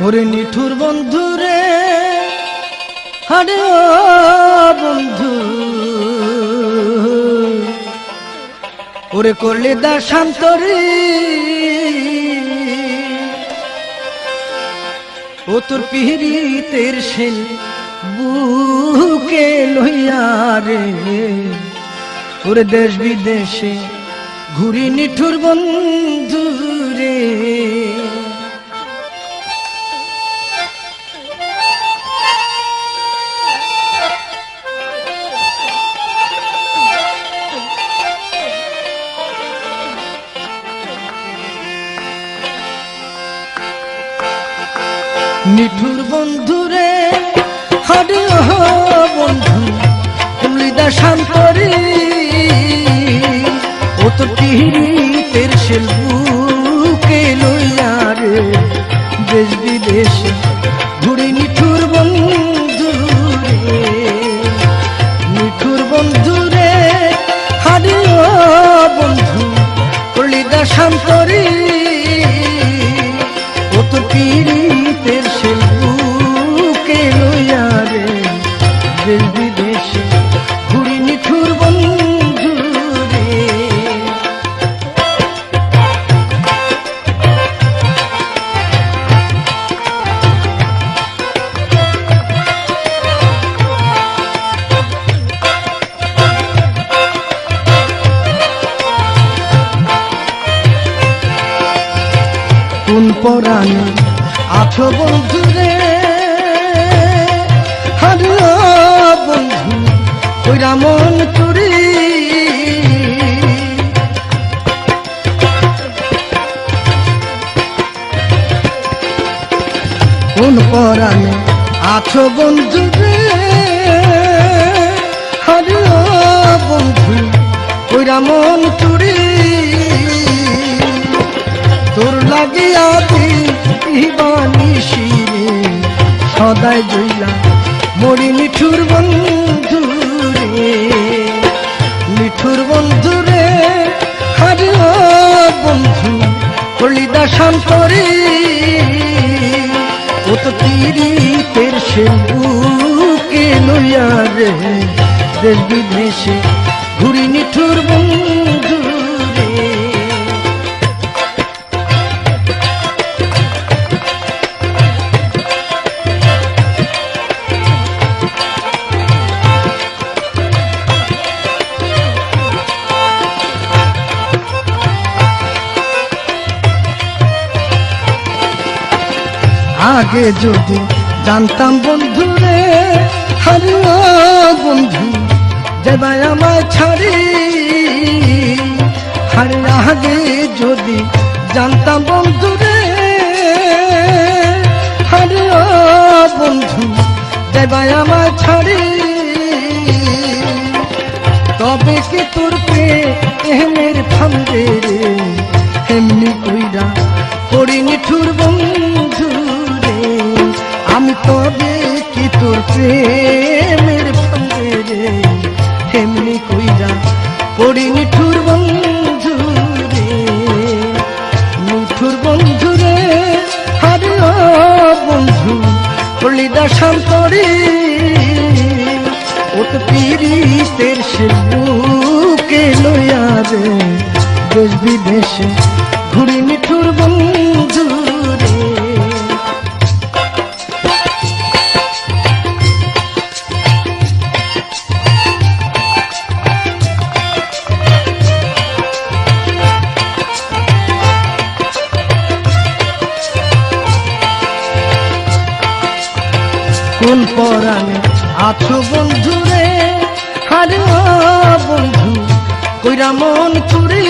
ওরে নিঠুর বন্ধু রে, আরে ও বন্ধু, ওরে করলে দাশান্তরে ও তোর পিহিরিতের শেল বুকে লইয়া রে, ওরে দেশ বিদেশে ঘুরি নিঠুর বন্ধু রে। নিঠুর বন্ধু রে, হারে ও বন্ধু, তুমি দাশান্তরে ও তো পিহিরিতের শেল বুকে লইয়া রে, দেশ বিদেশে ঘুরি নিঠুর বন্ধু রে। নিঠুর বন্ধু রে, হারে ও বন্ধু, করলি দাশান্তরে ও তো পিহিরিতের শেল বুকে লইয়া রে, দেশ বিদেশে ঘুরি নিঠুর বন্ধু রে। কোন পরাণে আছো বন্ধু রে, আরে ও বন্ধু, কইরা মন চুরি কোন পরাণে আছো বন্ধু রে, আরে ও বন্ধু, কইরা মন চুরি তোর লাগিয়া দিবানিশি রে, সদাই জইলা মরি নিঠুর বন্ধু রে। নিঠুর বন্ধু রে, আরে ও বন্ধু, করলি দাশান্তরে ও তো পিহিরিতের শেল বুকে লইয়া রে, দেশ বিদেশে ঘুরি নিঠুর বন্ধু রে। আগে যদি জানতাম বন্ধু রে, আরে ও বন্ধু, যাবাই আমায় ছাড়ি, আরে আগে যদি জানতাম বন্ধু রে, আরে ও বন্ধু, যাবাই আমায় ছাড়ি, তবে কি তোর প্রেমের ফান্দে রে, এমনি কইরা করি নিঠুর বন্ধু রে। আমি তবে কি তোর প্রেমের ফান্দে রে, এমনি কইরা করি নিঠুর বন্ধু রে। নিঠুর বন্ধু রে, আরে ও বন্ধু, করলি দাশান্তরে ও তো পিহিরিতের শেল বুকে লইয়া রে, দেশ বিদেশে ঘুরি নিঠুর বন্ধু রে। কোন পরাণে আছো বন্ধু রে, আরে ও বন্ধু, কইরা মন চুরি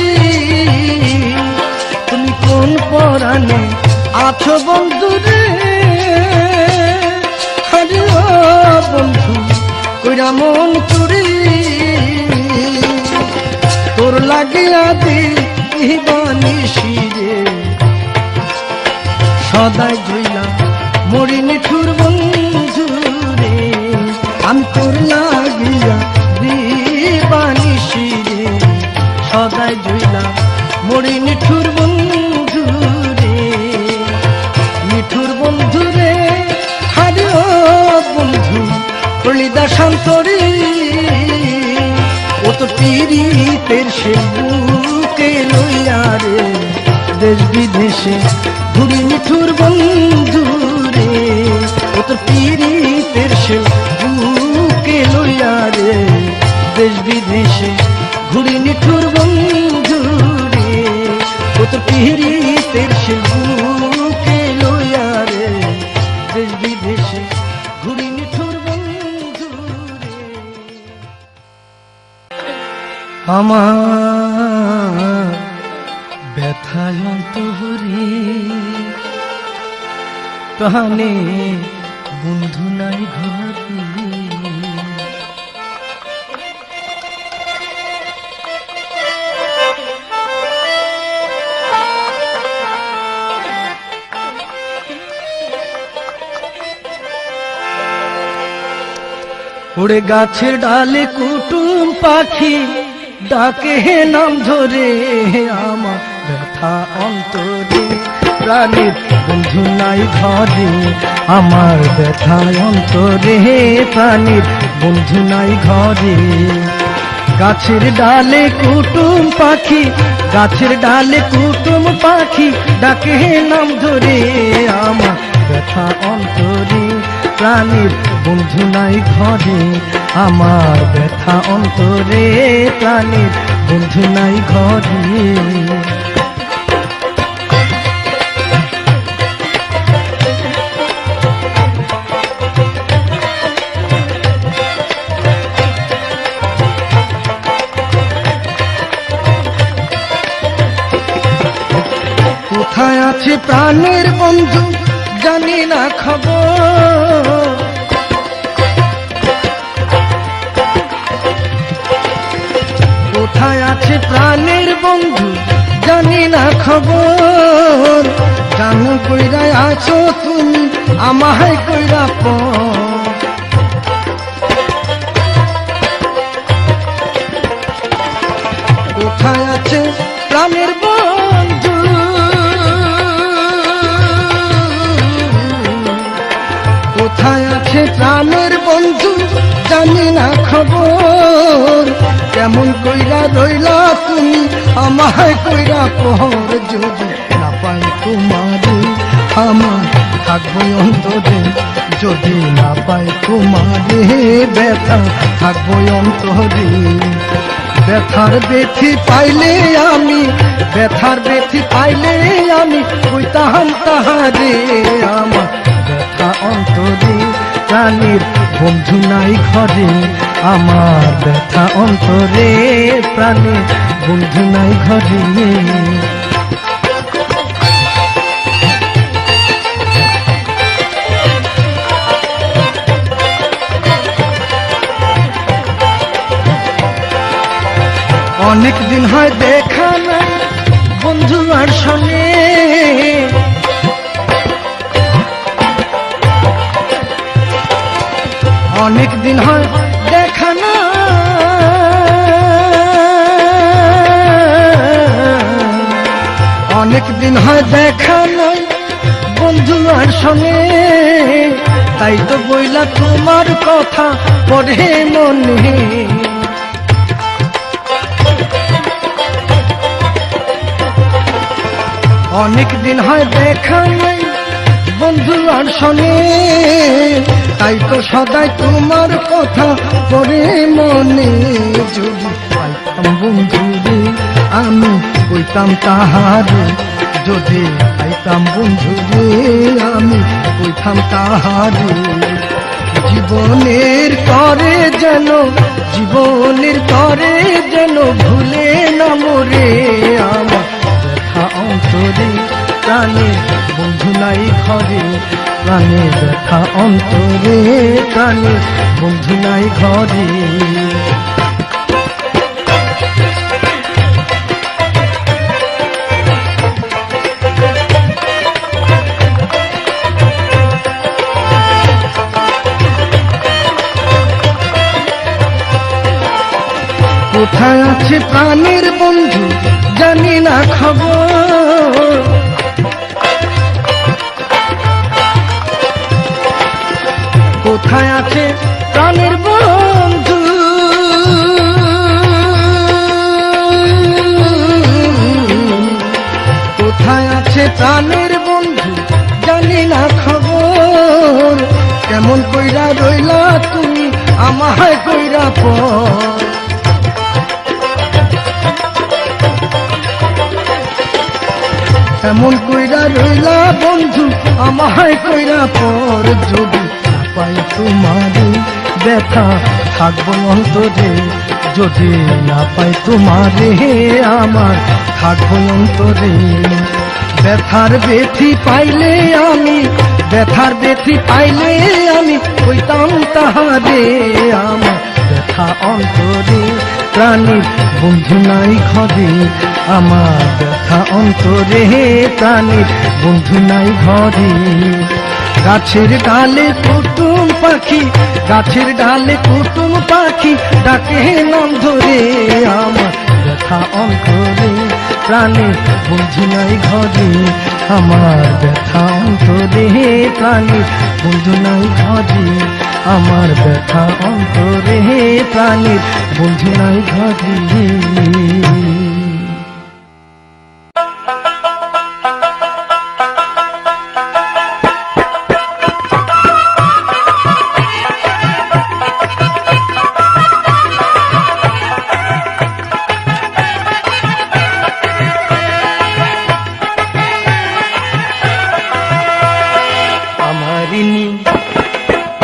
তুমি কোন পরাণে আছো বন্ধু রে, আরে ও বন্ধু, কইরা মন চুরি তোর লাগিয়া দিবানিশি রে, সদাই জইলা মরি নিঠুর বন্ধু রে। আমি তোর লাগিয়া দিবানিশি রে, সদাই জইলা মরি নিঠুর বন্ধু রে, নিঠুর বন্ধু পীড়িতের সে বুকে লইয়া রে দেশ বিদেশে ঘুরি নিঠুর বন্ধু রে ও তোর পীড়িতের সে বুকে লইয়া রে দেশ বিদেশে ঘুরি নিঠুর বন্ধু রে ও তোর পীড়িতের সে বুকে লইয়া রে দেশ বিদেশে ঘুরি নিঠুর বন্ধু রে আমার ব্যথায় অন্তরে প্রাণে বন্ধু নাই ঘরে ওরে গাছের ডালে কুটুম পাখি ডাকে নাম ধরে আমার ব্যথা অন্তরে প্রাণের বন্ধু নাই ঘরে আমার ব্যথা অন্তরে প্রাণের বন্ধু নাই ঘরে গাছের ডালে কুটুম পাখি গাছের ডালে কুটুম পাখি ডাকে নাম ধরে আমার ব্যথা অন্তরে প্রাণের বন্ধু নাই ঘরে আমার ব্যথা অন্তরে প্রাণের বন্ধু নাই ঘরে কোথায় আছে প্রাণের বন্ধু জানি না খবর কোথায় আছে প্রাণের বন্ধু জানি না খবর জানো কইরা আছো তুমি আমায় কইরা কোথায় আছে প্রাণের বন্ধু কোথায় আছে প্রাণের বন্ধু জানি না খবর কেমন কইরা রইলা তুমি আমায় কইরা পর যদি না পাই তোমারে আমার থাকবো অন্তরে যদি না পাই তোমারে ব্যথা থাকবো অন্তরে ব্যথার বেথি পাইলে আমি ব্যথার বেথি পাইলে আমি কইতাম তাহারে আমার ব্যথা অন্তরে প্রাণীর বন্ধু নাই ঘরে আমার ব্যথা অন্তরে প্রাণীর বন্ধু নাই ঘরে অনেক দিন হয় দেখা নাই বন্ধু আর সঙ্গে অনেক দিন হয় দেখা না অনেক দিন হয় দেখা নাই বন্ধু আর সঙ্গে তাই তো বইলা তোমার কথা পড়ে মনে অনেক দিন হয় দেখা নাই বন্ধু আর শোনে তাই তো সদাই তোমার কথা পড়ে মনে যদি পাইতাম বন্ধু রে আমি কইতাম তাহারে যদি পাইতাম বন্ধু রে আমি কইতাম তাহারে জীবনের তরে যেন ভুলে না মরে আমার ব্যথা অন্তরে প্রাণে বন্ধু নাই ঘরে প্রাণে ব্যথা অন্তরে প্রাণে বন্ধু নাই ঘরে কোথায় আছে প্রাণের বন্ধু জানি না খবর কোথায় আছে প্রাণের বন্ধু প্রাণের বন্ধু জানি না খবর, কেমন কইরা রইলা তুমি আমায় কইরা পর। কেমন কইরা রইলা বন্ধু আমায় কইরা পর, যদি না পাই তোমারে ব্যথা থাকবো অন্তরে, যদি না পাই তোমারে আমার থাকবো অন্তরে। ব্যথার ব্যথি পাইলে আমি, ব্যথার ব্যথি পাইলে আমি কইতাম তাহারে আমার ব্যথা অন্তরে, প্রাণীর বন্ধু নাই ঘরে আমার ব্যথা অন্তরে, প্রাণীর বন্ধু নাই ঘরে। গাছের ডালে কুটুম পাখি, গাছের ডালে কুটুম পাখি ডাকে নাম ধরে আমার ব্যথা অন্তরে, প্রাণের বন্ধু নাই ঘরে আমার ব্যথা অন্তরে, প্রাণের বন্ধু নাই ঘরে আমার ব্যথা অন্তরে, প্রাণের বন্ধু নাই ঘরে।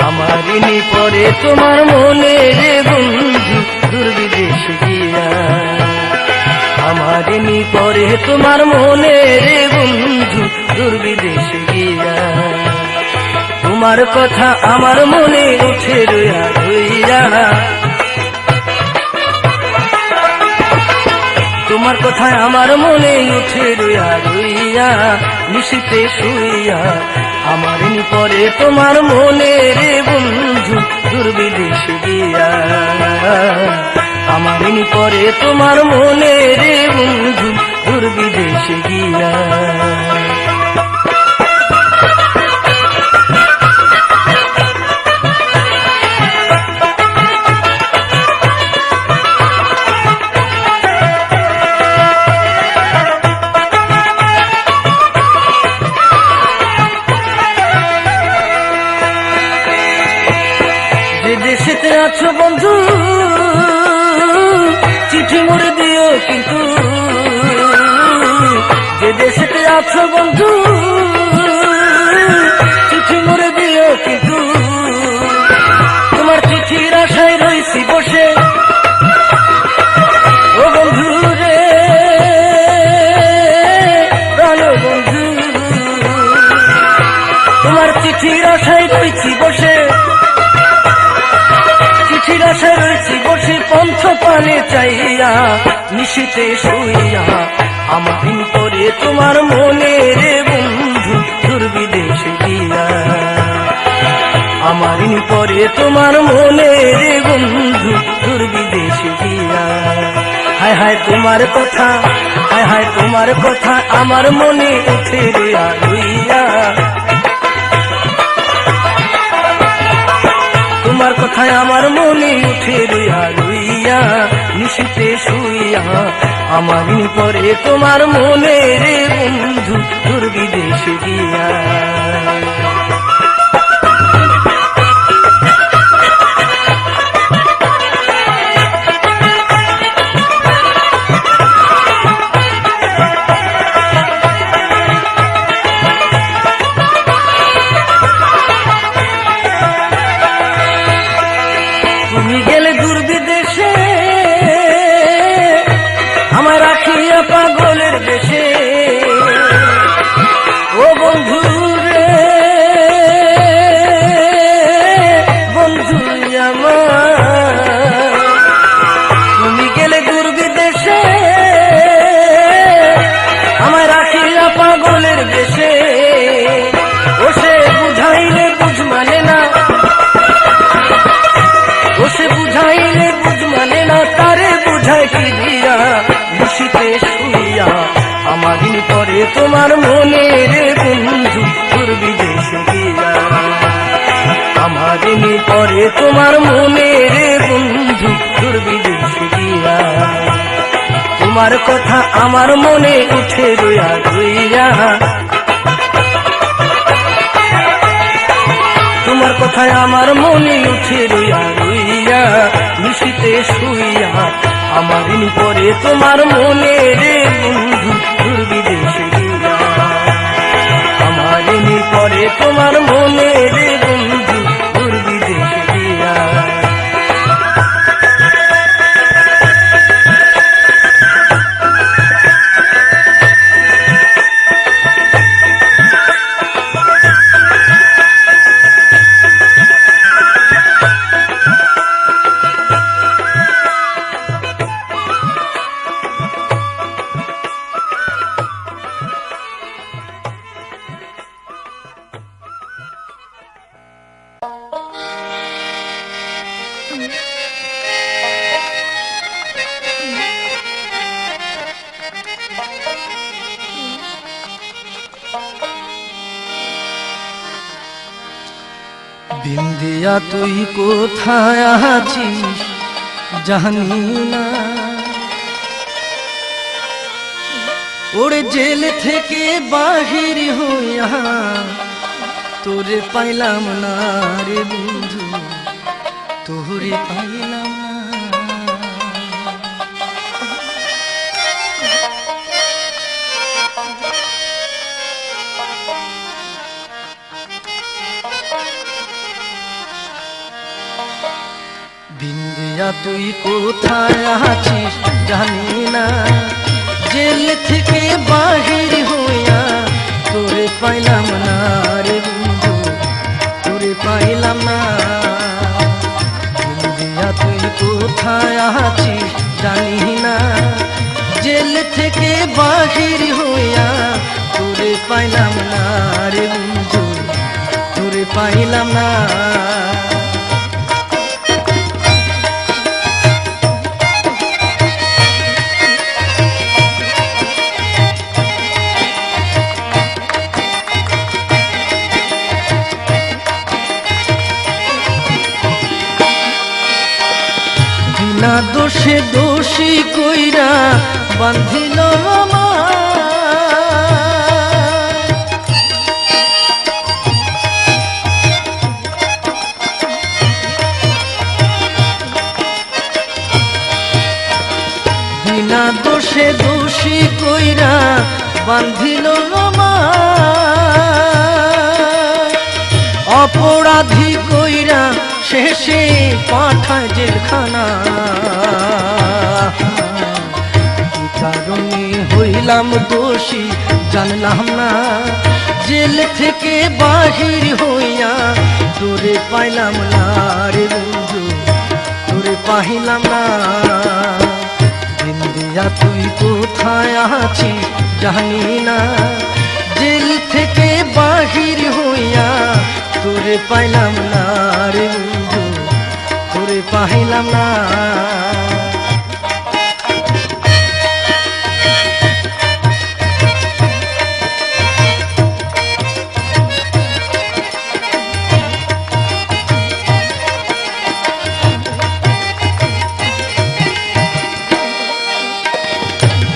আমারিনি পরে তোমার মনে রে বন্ধু দূরবিদেশ গিয়া, আমারিনি পরে তোমার মনে রে বন্ধু দূরবিদেশ গিয়া। তোমার কথা আমার মনে উঠে রইয়া রইয়া, তোমার কথা আমার মনে উঠে রইয়া রইয়া, নিশিতে শুইয়া আমারিনি পরে তোমার মনে রে বন্ধু দূরবিদেশ গিয়া, আমারিনি পরে তোমার মনে রে বন্ধু দূরবিদেশ গিয়া। দেশেতে আছো বন্ধু চিঠি মুড়ে দিও কিন্তু, যে দেশেতে আছো বন্ধু চিঠি মুড়ে দিও কিন্তু, তোমার চিঠির আশায় রইছি বসে ও বন্ধু রে প্রাণ বন্ধু, তোমার চিঠির আশায় রইছি বসে, চিঠির আশায় রয়েছি বসে পন্থ পানে চাইয়া, নিশিতে শুইয়া আমারিন পরে তোমার মনে রে বন্ধু দূরবিদেশ গিয়া, আমারিন পরে তোমার মনে রে বন্ধু দূরবিদেশ গিয়া। হায় হায় তোমার কথা, হায় হায় তোমার কথা আমার মনে উঠে রইয়া রইয়া, তোমার কথায় আমার মনে উঠে রইয়া রইয়া, নিশিতে শুইয়া আমারিন পরে তোমার মনে রে বন্ধু দূরবিদেশ গিয়া। তুমি গেলে দূর বিদেশে আমার রাখিয়া পাগলের দেশে, ও বন্ধু রে বন্ধু আমার, তুমি গেলে দূর বিদেশে আমার রাখিয়া পাগলের দেশে, ও সে বুঝাইলে বুঝ মানে না, ওসে বুঝাইলে বুঝ মানে না, তারে বুঝাই কি দিয়া, নিশিতে শুইয়া আমারিন পরে তোমার মনে রে বন্ধু দূরবিদেশ গিয়া, আমারিন পরে তোমার মনে রে বন্ধু দূরবিদেশ গিয়া। তোমার কথা আমার মনে উঠে রইয়া রইয়া, তোমার কথায় আমার মনে উঠে রইয়া রইয়া, নিশিতে শুইয়া আমার দিন পরে তোমার মনে রে বন্ধু দূর বিদেশে গিয়া, আমার দিন পরে তোমার মনে রে বন্ধু দূর বিদেশে গিয়া। বিন্দিয়া তুই কোথায় আছিস জানি না, ওরে জেল থেকে বাহির হইয়া তোরে পাইলাম না রে বন্ধু, তোরে পাইলাম না। বিন্দিয়া তুই কোথায় আছিস জানি না, জেল থেকে বাহির হইয়া তোরে পাইলাম না রে বন্ধু, তোরে পাইলাম না। বিন্দিয়া তুই কোথায় আছিস জানি না, জেল থেকে বাহির হইয়া তোরে পাইলাম না রে বন্ধু, তোরে পাইলাম না। বিনা দোষে দোষী কইরা বান্ধিল বিনা দোষে দোষী কইরা বান্ধিল অপরাধী কইরা শেষে পাঠায় জেলখানা, কি কারণে হইলাম দোষী জানলাম না, জেল থেকে বাহির হইয়া তোরে পাইলাম না রে বন্ধু, তোরে পাইলাম না। বিন্দিয়া তুই কোথায় আছিস জানি না, জেল থেকে বাহির হইয়া তোরে পাইলাম না রে বন্ধু, তোরে পাইলাম না।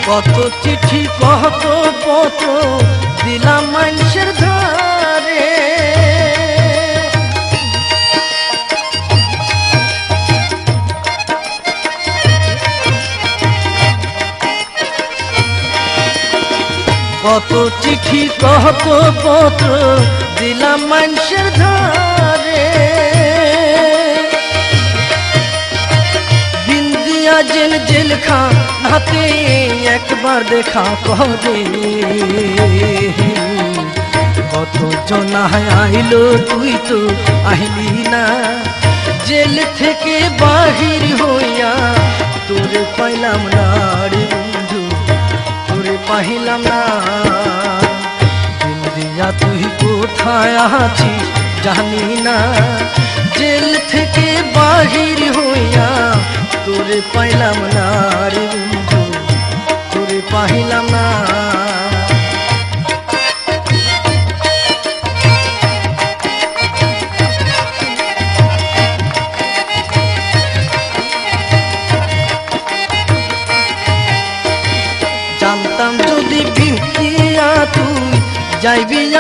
কত চিঠি কত পত্র দিলাম মানুষের ধারে, কত চিঠি কত পত্র দিলাম মানুষের ধারে, বিন্দিয়া জেল জেল খা হাতে একবার দেখা করে, কত জনায় আইলো তুই তো আইলি না, জেল থেকে বাহির হইয়া তোরে পাইলাম না রে বন্ধু, তোরে পাইলাম না। বিন্দিয়া তুই কোথায় আছিস জানি না, জেল থেকে বাহির হইয়া তোরে পাইলাম না রে বন্ধু, তোরে পাইলাম না।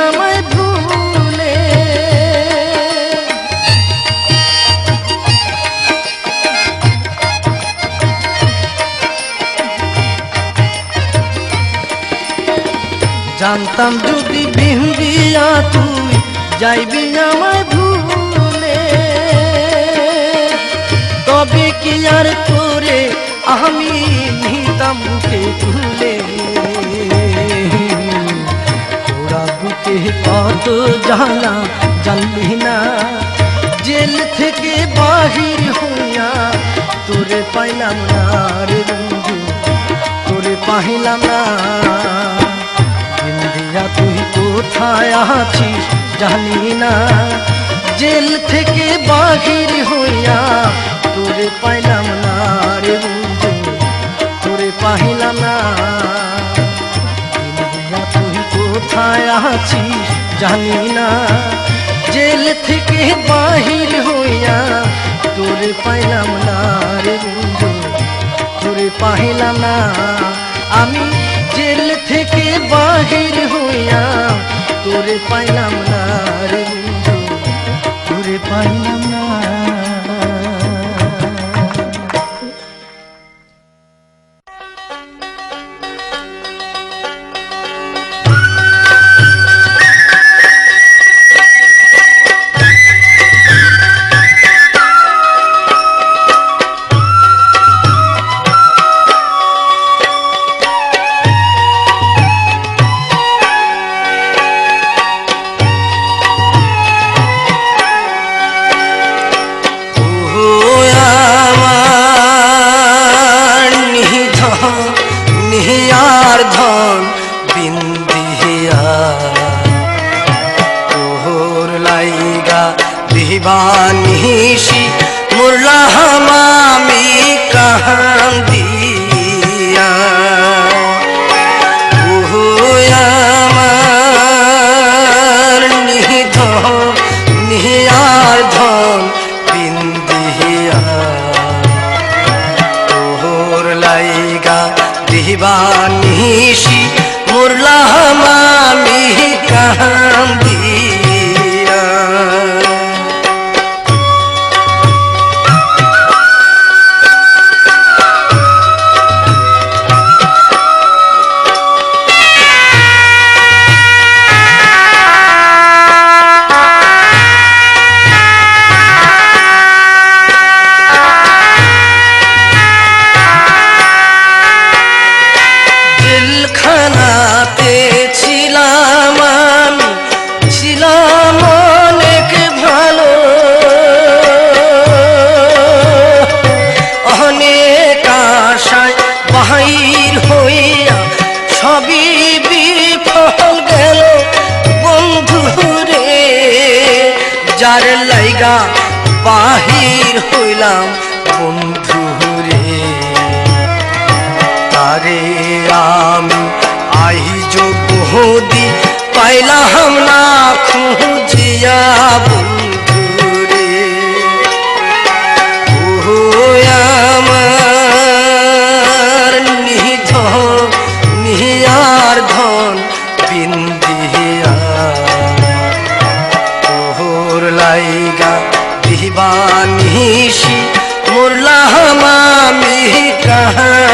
আমায় ভুলে। জানতাম যদি বিন্দিয়া তুই যাইবি আমায় ভুলে, তবে কি আর তোরে আমি নিতাম বুকে তুলে। তোরা বুকে কত জ্বালা জানলি না, জেল থেকে বাহির হইয়া তোরে পাইলাম না রে বন্ধু, তোরে পাইলাম না। বিন্দিয়া তুই কোথায় আছিস জানি না, জেল থেকে বাহির হইয়া তোরে পাইলাম না রে বন্ধু, তোরে পাইলাম না। বিন্দিয়া তুই কোথায় আছিস জানি না, জেল থেকে বাহির হইয়া তোরে পাইলাম না রে বন্ধু, তোরে পাইলাম না। আমি জেল থেকে বাহির হইয়া তোরে পাইলাম না রে বন্ধু, তোরে পাইলাম না। দিবানিশি মুরলাম আমি কান্দিয়া, ওহো আমার নিধন নিহার ধন বিন্দিয়া, তোর লাইগা দিবানিশি মুরলাম আমি কান্দিয়া। জেলখানাতে ছিলাম আমি, ছিলাম অনেক ভালো, অনেক আশায় বাহির হইয়া সবই বিফল গেল বন্ধুরে। যার লাইগা বাহির হইলাম বন্ধুরে, তারে আমি আইজ বহুদি পাইলাম না খুঁজিয়া বন্ধুরে। ওহো আমার নিধন নিহার ধন বিন্দিয়া, তোর লাইগা দিবানিশি মুরলাম আমি কান্দিয়া।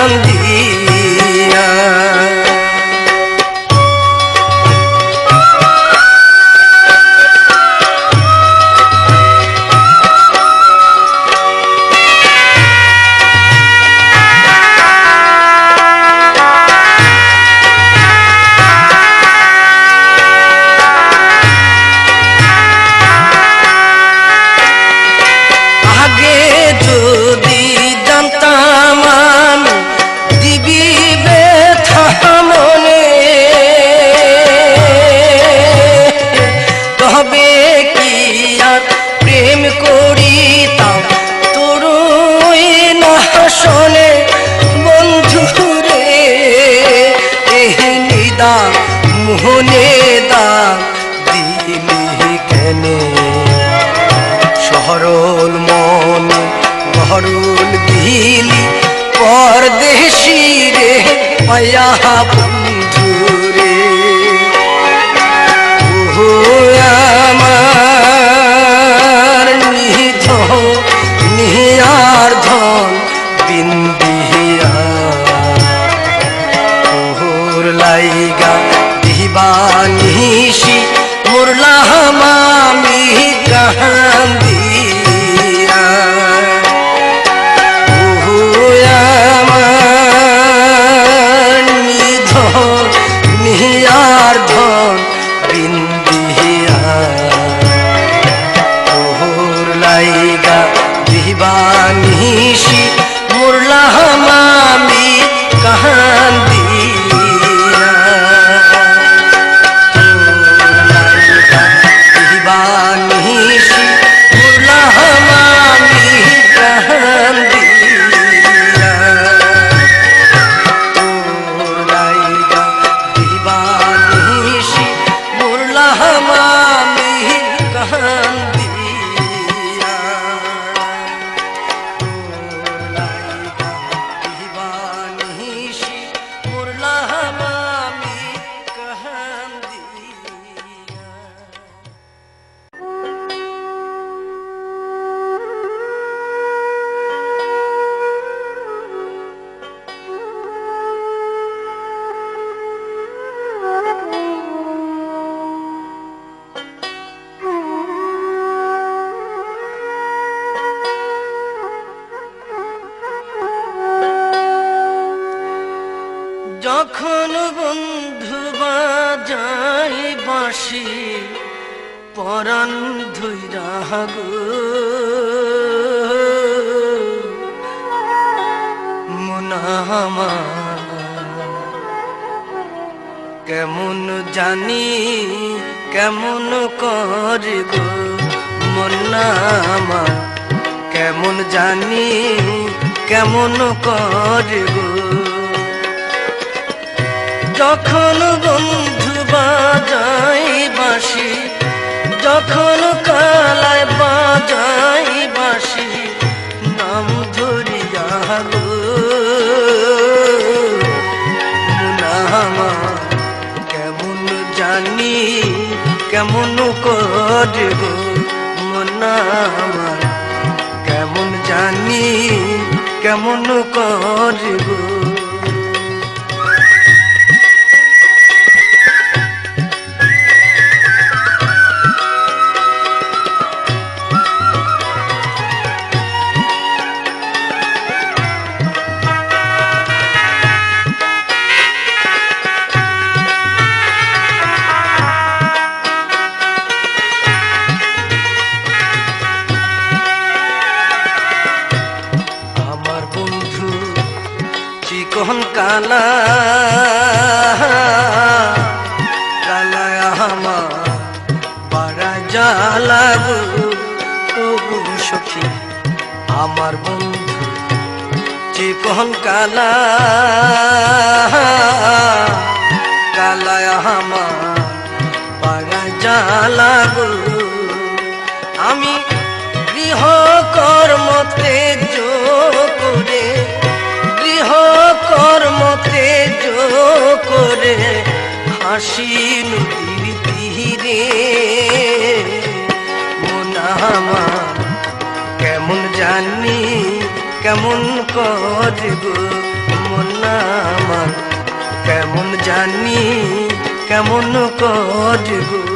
নিশি মুরলা হামামি কাহান্দিয়া দিবানিশি মুরলা হামামি কাহান্দিয়া লাইগা দিবানিশি মুরলা হামামি কাহান্দিয়া দিবানিশি মুরলা হামামি কাহান্দিয়া যখন বন্ধু বাজাই বাঁশি পরাণ ধুইরা গো মুনাহামার কেমন জানি কেমন করে গো মনামা কেমন জানি কেমন করে গো যখন বন্ধু বাজাই বাঁশি যখন কালায় বাজাই বাঁশি নাম ধরিয়া গো মুনামা কেমন জানি কেমন করে গো মুনামা কেমন জানি কেমন করে গো চিকন কালা কালায় আমার বাড়া জ্বালাগো ও সখী আমার বন্ধু চিকন কালা কালায় আমার বাড়া জ্বালাগো আমি গৃহ কর্ম তেজ করে গৃহ কর্ম তেজ করে হাসি নদীর তীরে মোনামা কেমন জানি কেমন করে গো মোনামা কেমন জানি কেমন করে গো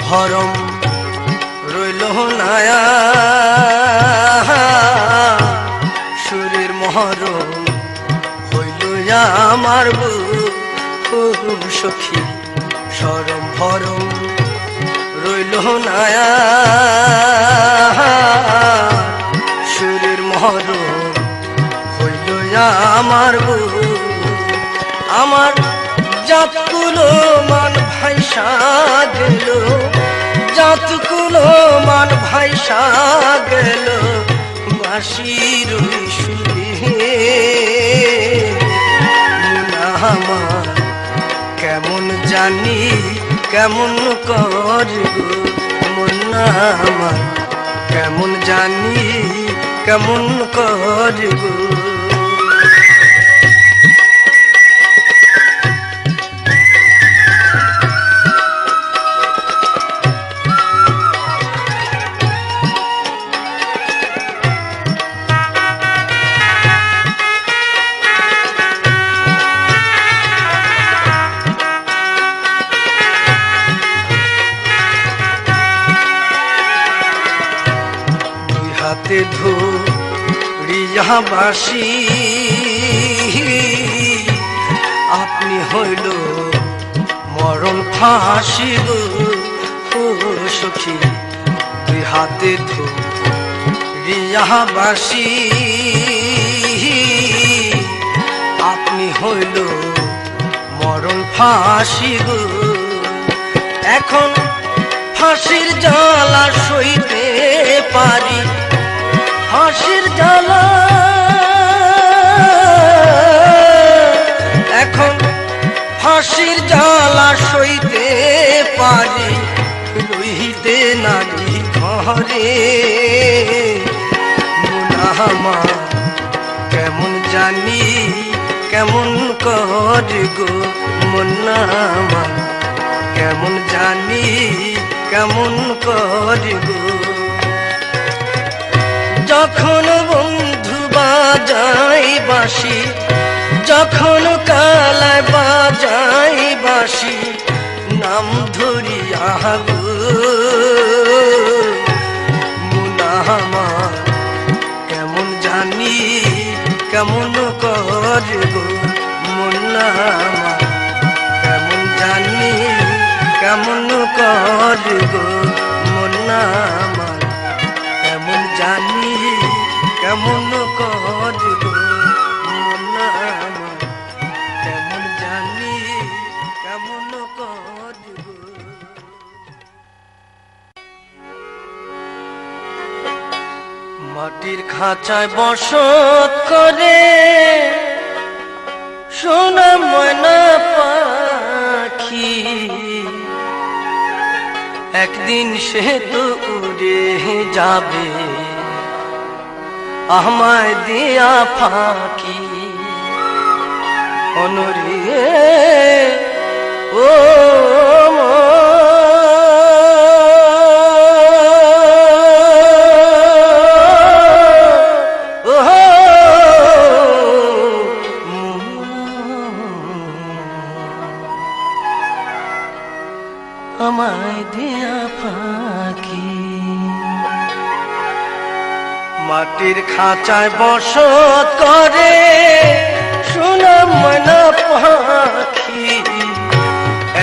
ভরম রইল নায়া শরীর মহরম হইল আমার সখী সরম ভরম রইল নায়া শরীর মহরম হইল আমার আমার জাতকুলো মান ভাইসা গেল জাতকুলো মান ভাইসা গেল বাঁশির সুরে মুনামা কেমন জানি কেমন করব মুনামা কেমন জানি কেমন করব হাতে ধরিয়া বাসি আপনি হইল মরণ ফাঁসি গো ও সখী দুই হাতে ধরিয়া বাসি আপনি হইল মরণ ফাঁসি গো এখন ফাঁসির জ্বালা সইতে পারি ফাঁসির জ্বালা এখন ফাঁসির জ্বালা সইতে পারি রইতে নারী ঘরে মুনামা কেমন জানি কেমন করে গো মুনামা কেমন জানি কেমন করে গো যখন বন্ধু বাজাই বাঁশি যখন কালায় বাজাই বাঁশি নাম ধরিয়া গো মুনামা কেমন জানি কেমন করে গো মুনামা কেমন জানি কেমন করে গো মুনামা কেমন জানি কেমন করে গো মুনামা কেমন জানি কেমন করে গো মাটির খাঁচায় বসত করে সোনা ময়না পাখি একদিন সে তো উড়ে যাবে আমায় দিয়া ফাঁকি অনরে ও আমায় দিয়া ফাঁকি মাটির খাঁচায় বসত করে সোনা ময়না পাখি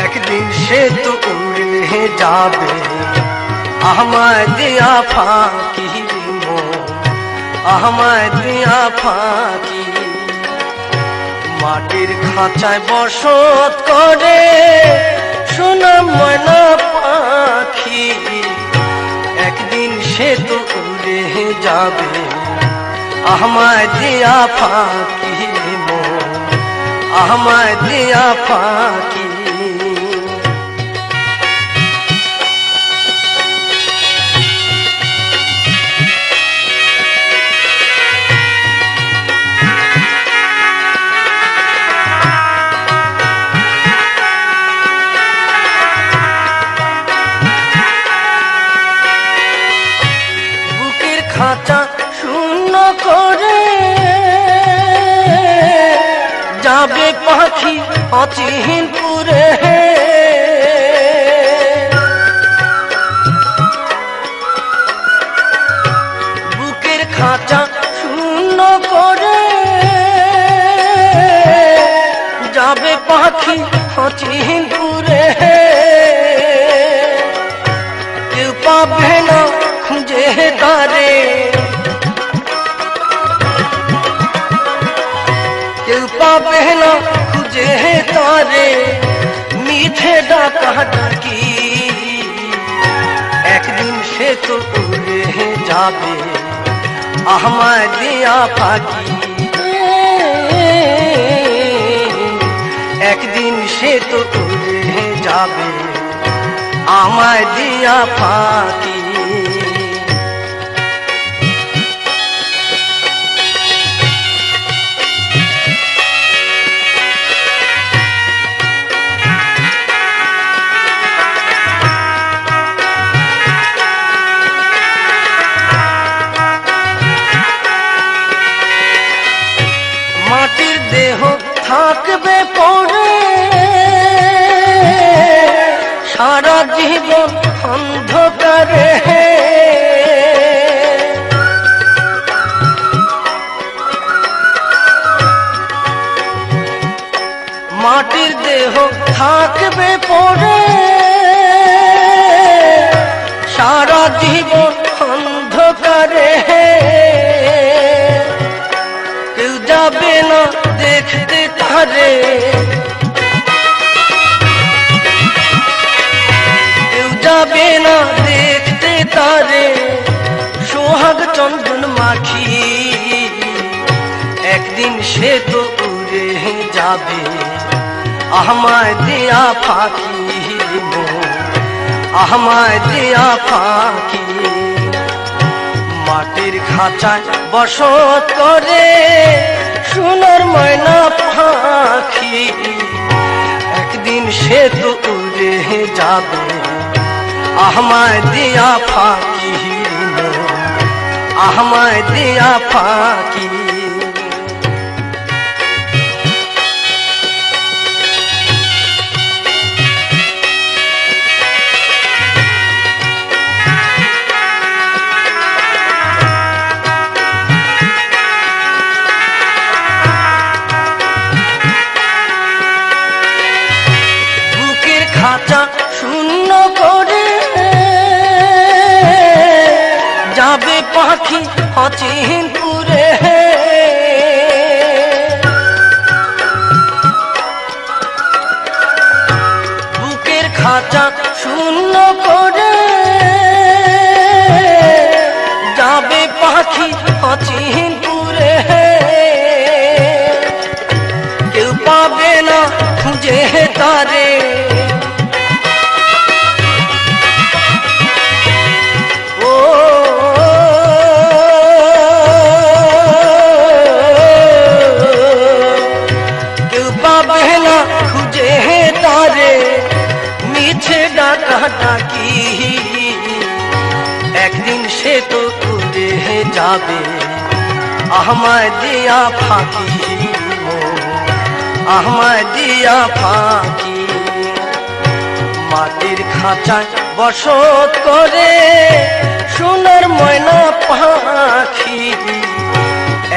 একদিন সে তো উড়ে যাবে আমায় দিয়া ফাঁকি আমায় দিয়া ফাঁকি মাটির খাঁচায় বসত করে সোনা ময়না পাখি একদিন সে তো উড়ে যাবে আমায় দিয়া ফাঁকি আমায় দিয়া ফাঁকি খাঁচা শূন্য করে যাবে পাখি অচিহ্নপুরে বুকের খাঁচা শূন্য করে যাবে পাখি অচিহ্নপুরে কেউ পাবে না খুঁজে তারে কেউ পাবে না খুঁজে তারে মিঠে ডাকা ডাকি একদিন সে তো উড়ে যাবে আমায় দিয়া ফাঁকি একদিন সে তো উড়ে যাবে আমায় দিয়া ফাঁকি মাটির দেহ থাকবে পড়ে সারা জীবন অন্ধকারে থাকবে পড়ে সারা জীবন অন্ধকারে, কেউ যাবে না দেখতে তারে, কেউ যাবে না দেখতে তারে, সোহাগ চন্দন মাখি একদিন সে তো উড়ে যাবে, আমায় দিয়া ফাঁকি আমায় দিয়া ফাঁকি। মাটির খাঁচায় বসত করে সোনার ময়না পাখি, একদিন সে তো উড়ে যাবে, আমায় দিয়া ফাঁকি আমায় দিয়া ফাঁকি। খাঁচা শূন্য করে যাবে পাখি অচিনপুরে, বুকের খাঁচা শূন্য করে যাবে পাখি অচিনপুরে, কেউ পাবে না খুঁজে তারে, ডাকি একদিন সে তো উড়ে যাবে, আমায় দিয়া ফাঁকি আমায় দিয়া ফাঁকি। মাটির খাঁচায় বসত করে সোনার ময়না পাখি,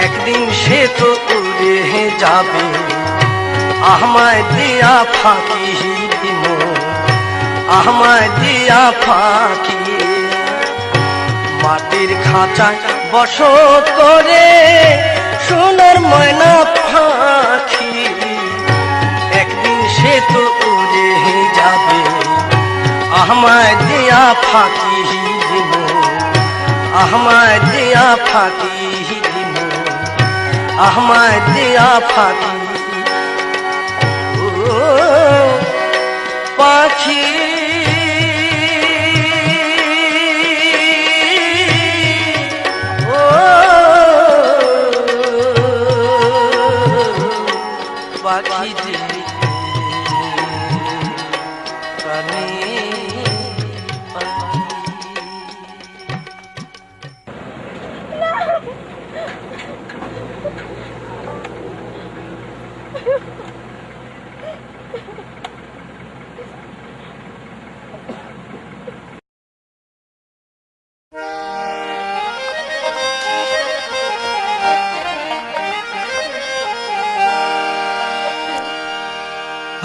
একদিন সে তো উড়ে যাবে, আমায় দিয়া ফাঁকি আমায় দিয়া ফাঁকি। মাটির খাঁচায় বসত করে সোনার ময়না পাখি, একদিন সে তো উড়ে যাবে, আমায় দিয়া ফাঁকি আমায় দিয়া ফাঁকি আমায় দিয়া ফাঁকি। ও পাখি পাখি যে প্রাণী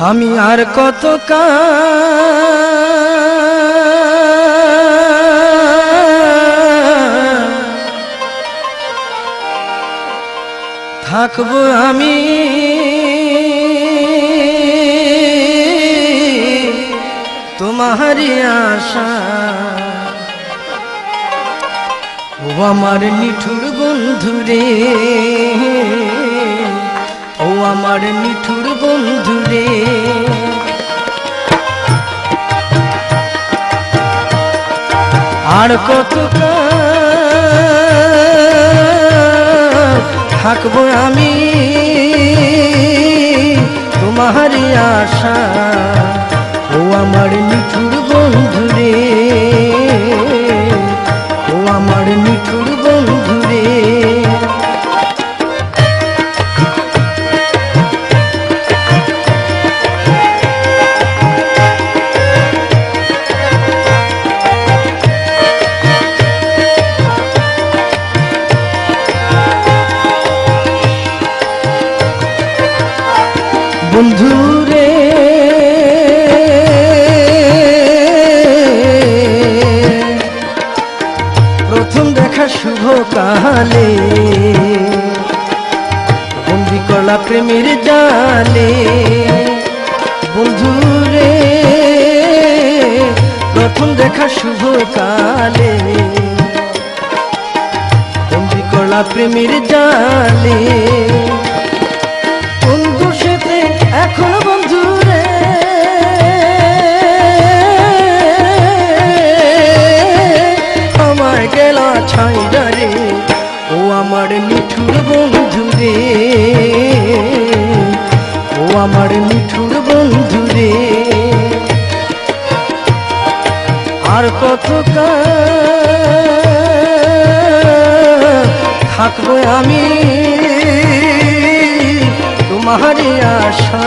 আমি আর কত থাকবো আমি তোমারই আশা, ও আমার নিঠুর বন্ধুরে, ও আমার নিঠুর বন্ধুরে। আর কত থাকবো আমি তোমারই আশা, ও আমার নিঠুর বন্ধুরে, ও আমার নিঠুর বন্ধুরে। বন্ধুরে দেখা শুভ কালে বন্দি করলা প্রেমের জালে বন্ধুরে প্রথম দেখা শুভ কালে বন্দি করলা প্রেমের জালে বন্ধু সেতে এখন বন্ধুরে আমায় গেলা ছাইরা রে ও আমার মিঠুর বন্ধু রে ও আমার মিঠুর বন্ধু রে আর কত থাকবো আমি তোমারই আশা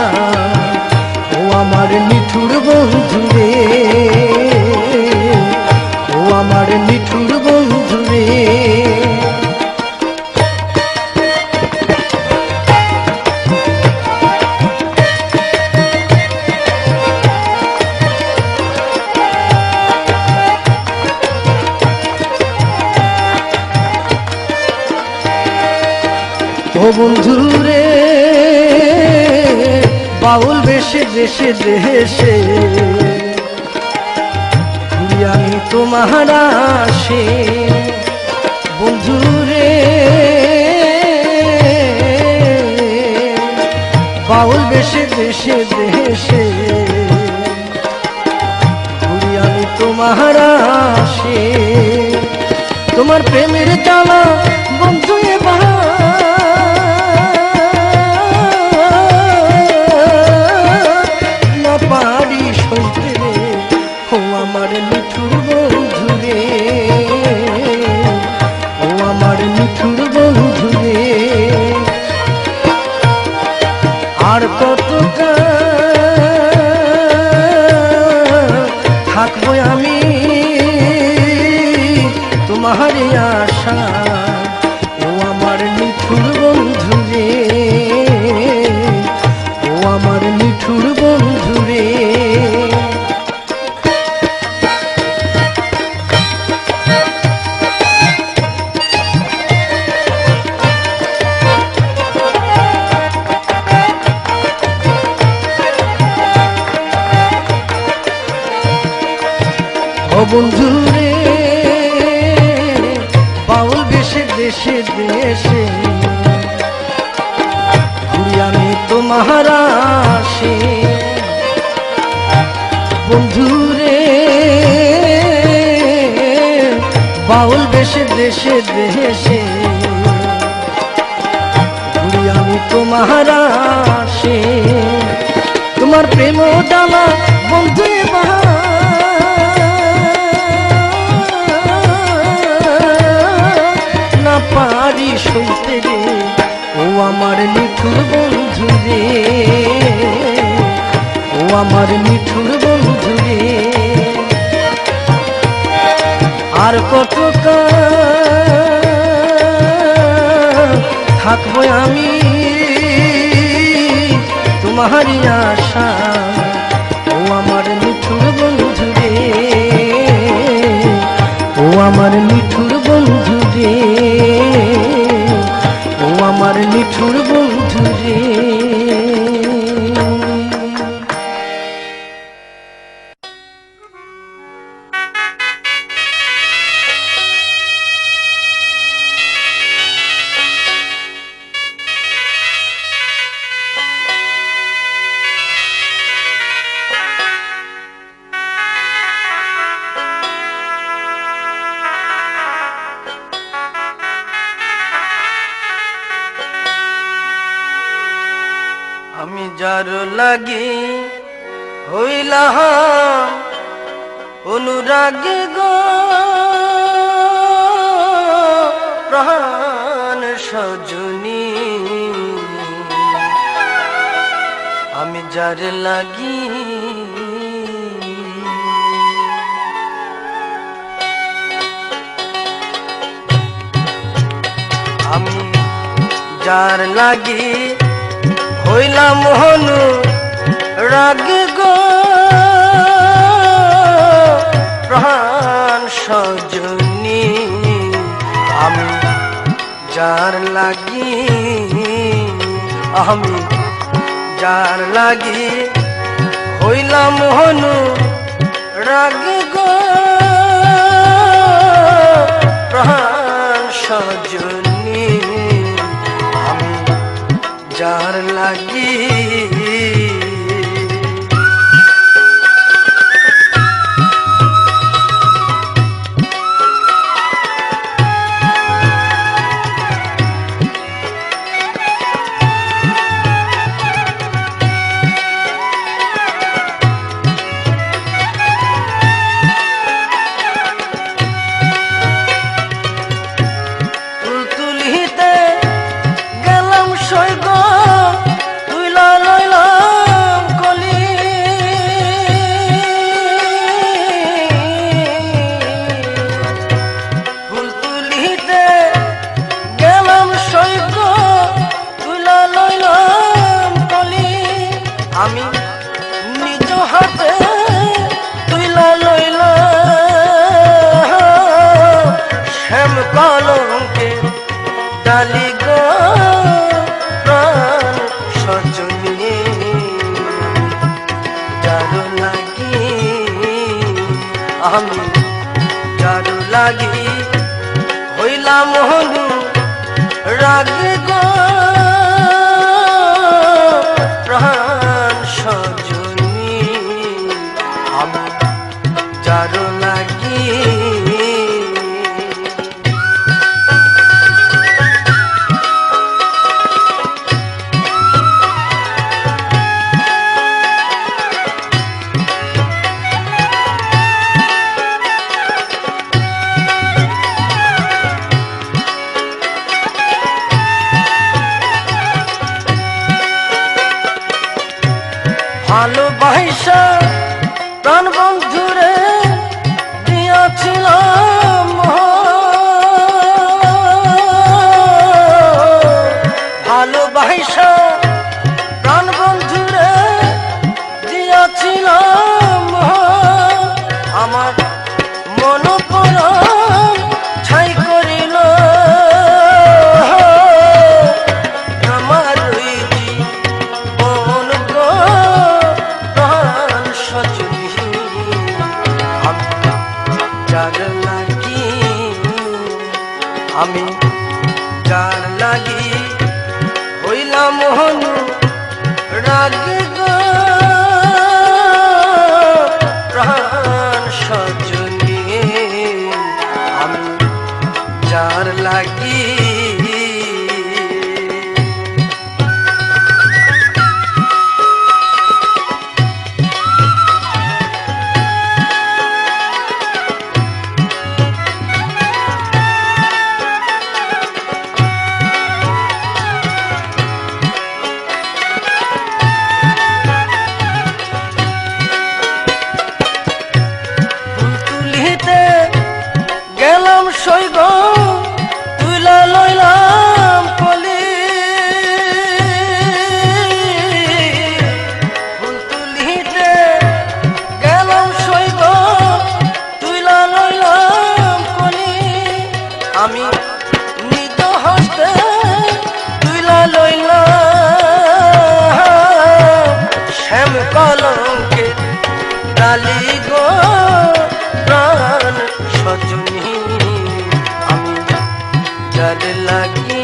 ও আমার মিঠুর বন্ধু রে ও আমার মিঠুর বন্ধু রে ও বন্ধুরে বাউল বেশে দেশে দেশে ঘুরি আমি তোমার আসে বন্ধুরে বাউল বেশে দেশে দেশে ঘুরি আমি তোমার আসে তোমার প্রেমের জ্বালা বন্ধু এবার পারি সইতে রে ও আমার মিঠুর বন্ধু রে ও আমার মিঠুর বন্ধু রে আর কত থাকবো আমি তোমারই আশা ও আমার মিঠুর বন্ধু রে ও আমার মিঠুর বন্ধু রে ও বন্ধু রে বাউল বেশে দেশে দেশে ঘুরি আমি তোমার আসে বন্ধু রে বাউল বেশে দেশে দেশে ঘুরি আমি তোমার আসে তোমার প্রেম ডালা বন্ধু না পারি সইতে রে ও আমার মিঠুর বন্ধু রে ও আমার মিঠুর বন্ধু রে আর কত থাকবো আমি তোমারই আশা ও আমার মিঠুর বন্ধু রে ও আমার মিঠুর বন্ধু রে ও আমার মিঠুর বন্ধু রে আমি যার লাগি হইলাম অনুরাগী গো প্রাণ সজনী আমি যার লাগি আমি যার লাগি হইলাম হনু রাগ গো প্রাণ সজনী যার লাগি আমি যার লাগি হইলাম হনু রাগে গো প্রাণ সজনী আমি যার লাগি আমি নিজ হাতে তুইলা লইলা শ্যাম কলঙ্কে ডালি গো প্রাণ সজনী যার লাগি আমি যার লাগি হইলাম হনু রাগে গো প্রাণ সজনী আমি যার লাগি ভালোবাসা প্রাণ বন্ধুরে দিয়াছিলাম ভালোবাসা প্রাণ বন্ধুরে দিয়াছিলাম আমার মন পরাণ ছাই করিল আমার মন গো যার লাগি আমি যার লাগি হইলাম হনু রাগে গো প্রাণ সজনী আমি যার লাগি গেলাম সৈগ তুইলা লইলাম কলি ফুল তুলিতে গেলাম সৈগ তুইলা লইলাম কলি আমি নিজ হস্তে তুইলা লইলাম শ্যাম কলঙ্কে ডালি গো প্রাণ সজনী আমি যার লাগি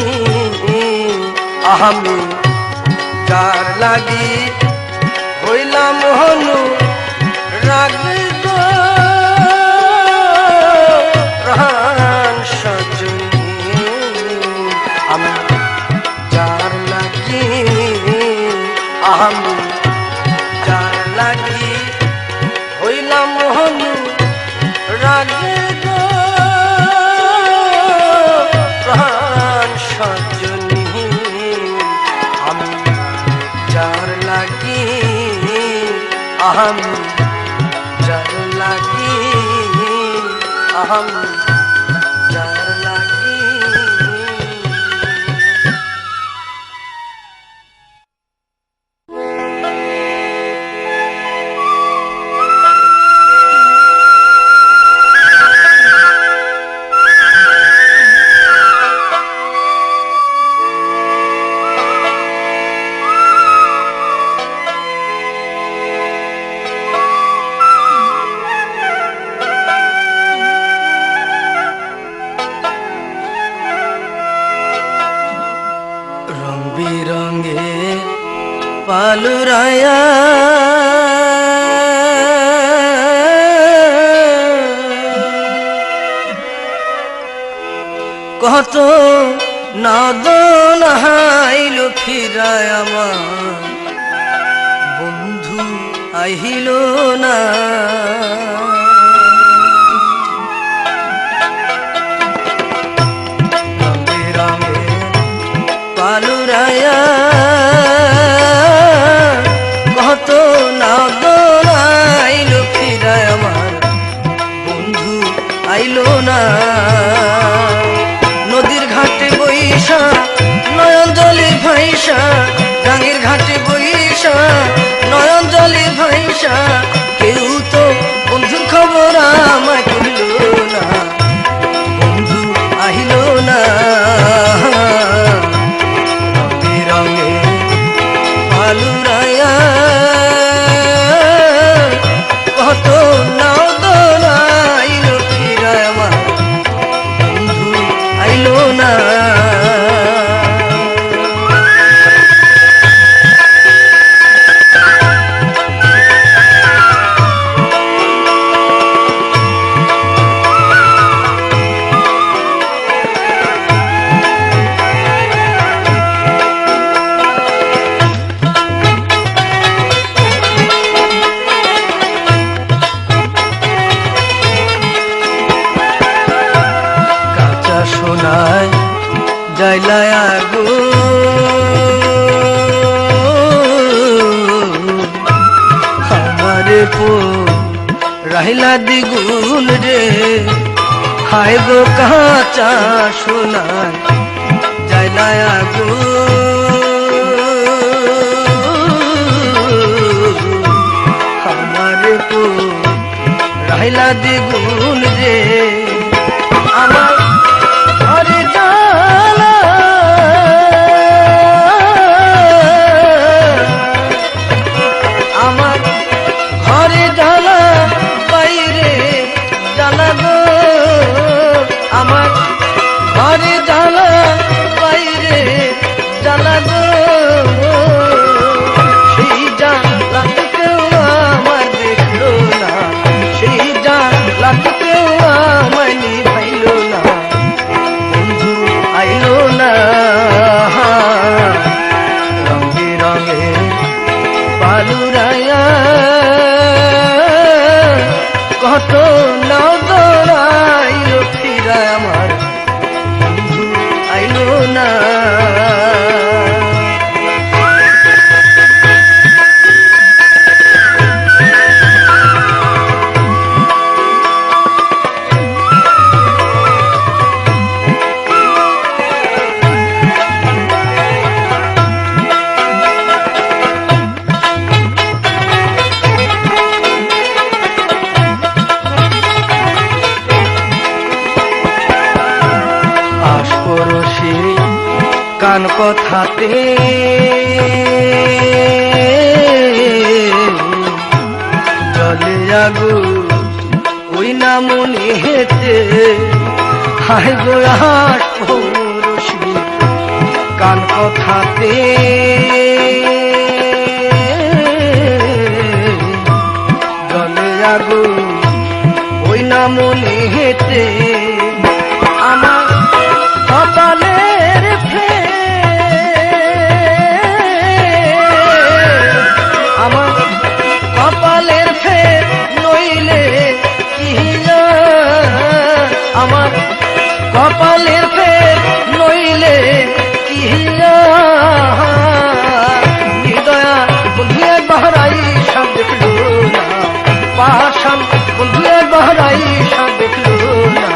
আমি যার লাগি হইলাম হনু রাগে গো প্রাণ সজনী আমি যার লাগি আমি যার লাগি হইলাম হনু রাগে গো প্রাণ সজনী আমি যার লাগি আমি যার লাগি আমি যার লাগি রঙে পালুরায়া কত নাদন হাইল ফিরায় আমার বন্ধু আহিল না রঙে রঙে পালুরায়া কত নাদন আইল ফিরায় আমার বন্ধু আইল না নদীর ঘাটে বইসা নয়ন জলে ভাইসা গাঙের ঘাটে বইসা নয়ন জলে ভাইসা কেউ তো বন্ধুর খবর আমায় কইল না বন্ধু আহিল না রঙে রঙে পালুরায়া কত নাদন আইল ফিরায় আমার বন্ধু আইল না কাঁচা সোনায় জাইলায় আমারে পো রাহিলা দ্বিগুণ রে হায় গো কাঁচা সোনায় জাইলায় আমারে পো রাহিলা দ্বিগুণ রে আমার ঘরে জ্বালা আমার ঘরে জ্বালা বাইরে জ্বালা গো আমার ঘরে জ্বালা বাইরে জ্বালা গো সেই জ্বালা কেউ আমার দেখলো না সেই জ্বালা কেউ আমায় নিভাইল না বন্ধু আইল না রঙে রঙে পালুরায়া কত নাদন আইল ফিরায় আমার বন্ধু আইল না আশপরশি কান কথাতে জলে আগু ওই না মনে হেতে হায় গো আশপরশি কান কথাতে জলে আগু ওই না মনে হেতে আমার কপালের আমার কপালের ফের নইলে কি আমার কপালের ফের নইলে কি হৃদয়া বন্ধুয়ে বহরাই সব দেখলো না পাশান বন্ধুয়ে বহরাই সব দেখলো না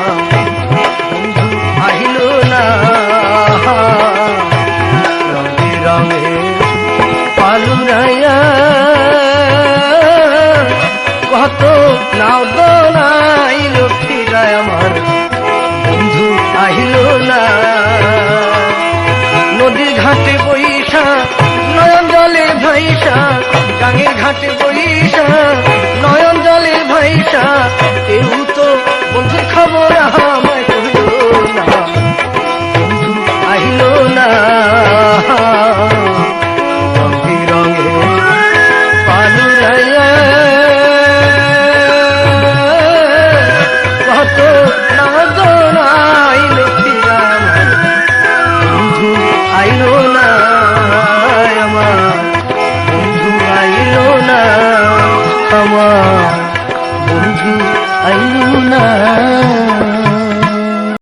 বন্ধু আহিল না রঙে রঙে পালুরায়া কত নাদন আইল ফিরায় আমার বন্ধু আহিল না নদীর ঘাটে বইসা নয়ন জলে ভাইসা গাঙের ঘাটে বইসা নয়ন জলে ভাইসা কেউ তো বন্ধুর খবর আমায় কইল না বন্ধু আহিল না আমার বন্ধু আইলো না